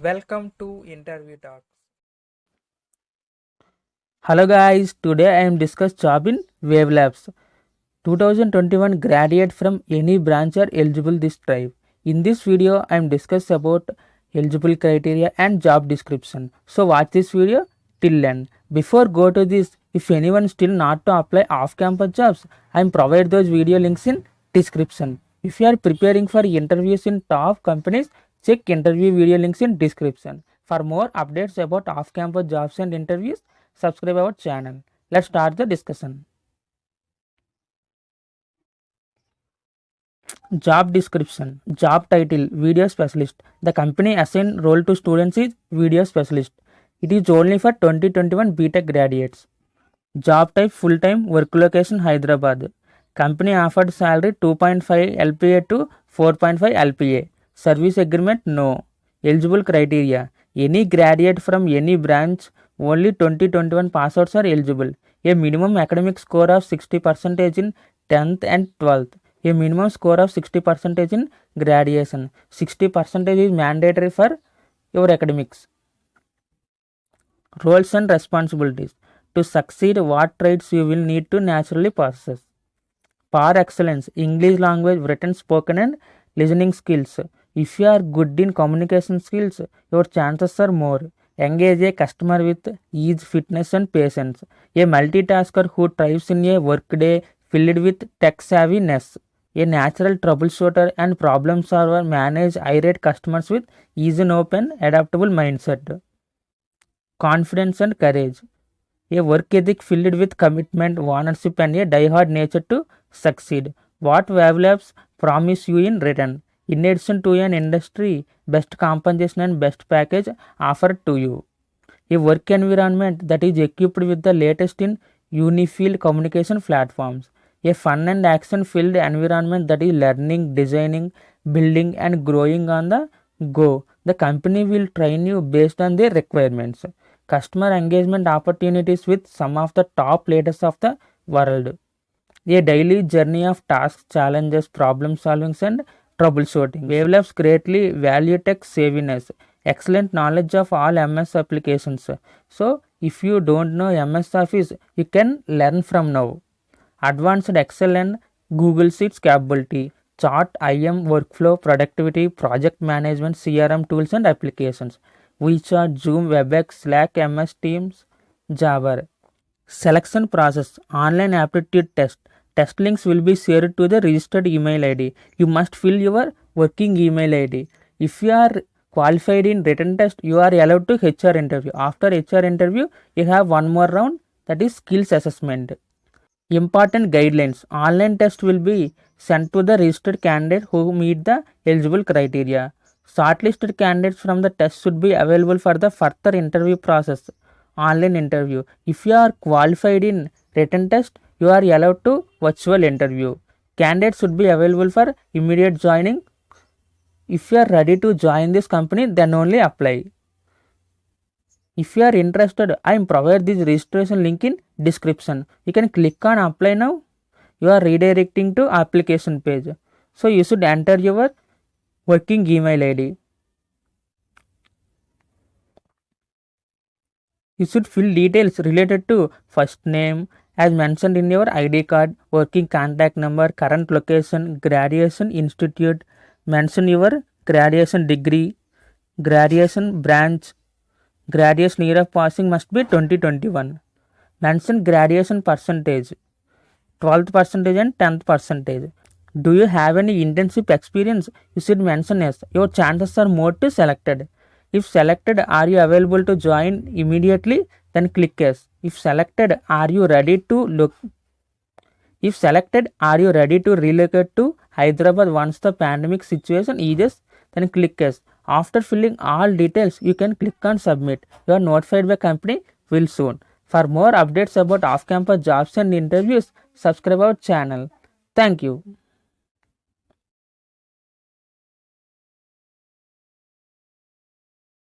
Welcome to Interview Talks. Hello guys, today I am discuss job in Wavelabs. 2021 graduate from any branch are eligible this drive. In this video I am discuss about eligible criteria and job description. So watch this video till end. Before go to this, if anyone still not to apply off-campus jobs, I am provide those video links in description. If you are preparing for interviews in top companies, check interview video links in description. For more updates about off-campus jobs and interviews, subscribe our channel. Let's start the discussion. Job description. Job title video specialist. The company assigned role to students is video specialist. It is only for 2021 BTech graduates. Job type full time, work location Hyderabad. Company offered salary 2.5 LPA to 4.5 LPA. Service agreement no. Eligible criteria. Any graduate from any branch, only 2021 passouts are eligible. A minimum academic score of 60% in 10th and 12th. A minimum score of 60% in graduation. 60% is mandatory for your academics. Roles and responsibilities. To succeed, what traits you will need to naturally possess. Par excellence, English language, written, spoken and listening skills. If you are good in communication skills, your chances are more. Engage a customer with ease, fitness and patience. A multitasker who thrives in a workday filled with tech savviness. A natural troubleshooter and problem solver manage irate customers with ease and open, adaptable mindset. Confidence and courage. A work ethic filled with commitment, ownership, and a die-hard nature to succeed. What Wavelabs promise you in return? In addition to an industry best compensation and best package offered to you. A work environment that is equipped with the latest in unified communication platforms. A fun and action-filled environment that is learning, designing, building, and growing on the go. The company will train you based on their requirements. Customer engagement opportunities with some of the top leaders of the world. A daily journey of tasks, challenges, problem solving, and troubleshooting. Wavelabs greatly value tech savviness, excellent knowledge of all MS applications. So, if you don't know MS Office, you can learn from now. Advanced Excel and Google Sheets capability, chart, IM, workflow, productivity, project management, CRM tools and applications. WeChat, Zoom, WebEx, Slack, MS Teams, Java. Selection process, online aptitude test. Test links will be shared to the registered email ID. You must fill your working email ID. If you are qualified in written test, you are allowed to HR interview. After HR interview, you have one more round, that is skills assessment. Important guidelines. Online test will be sent to the registered candidate who meet the eligible criteria. Shortlisted candidates from the test should be available for the further interview process. Online interview. If you are qualified in written test, you are allowed to virtual interview. Candidates should be available for immediate joining. If you are ready to join this company, then only apply. If you are interested, I am provide this registration link in description. You can click on apply now. You are redirecting to application page. So you should enter your working email ID. You should fill details related to first name as mentioned in your ID card, working contact number, current location, graduation institute, mention your graduation degree, graduation branch, graduation year of passing must be 2021. Mention graduation percentage, 12th percentage and 10th percentage. Do you have any internship experience? You should mention yes. Your chances are more to selected. If selected, are you available to join immediately? Then click yes. If selected, are you ready to look? If selected, are you ready to relocate to Hyderabad once the pandemic situation eases? Then click yes. After filling all details, you can click on submit. You are notified by company will soon. For more updates about off-campus jobs and interviews, subscribe our channel. Thank you.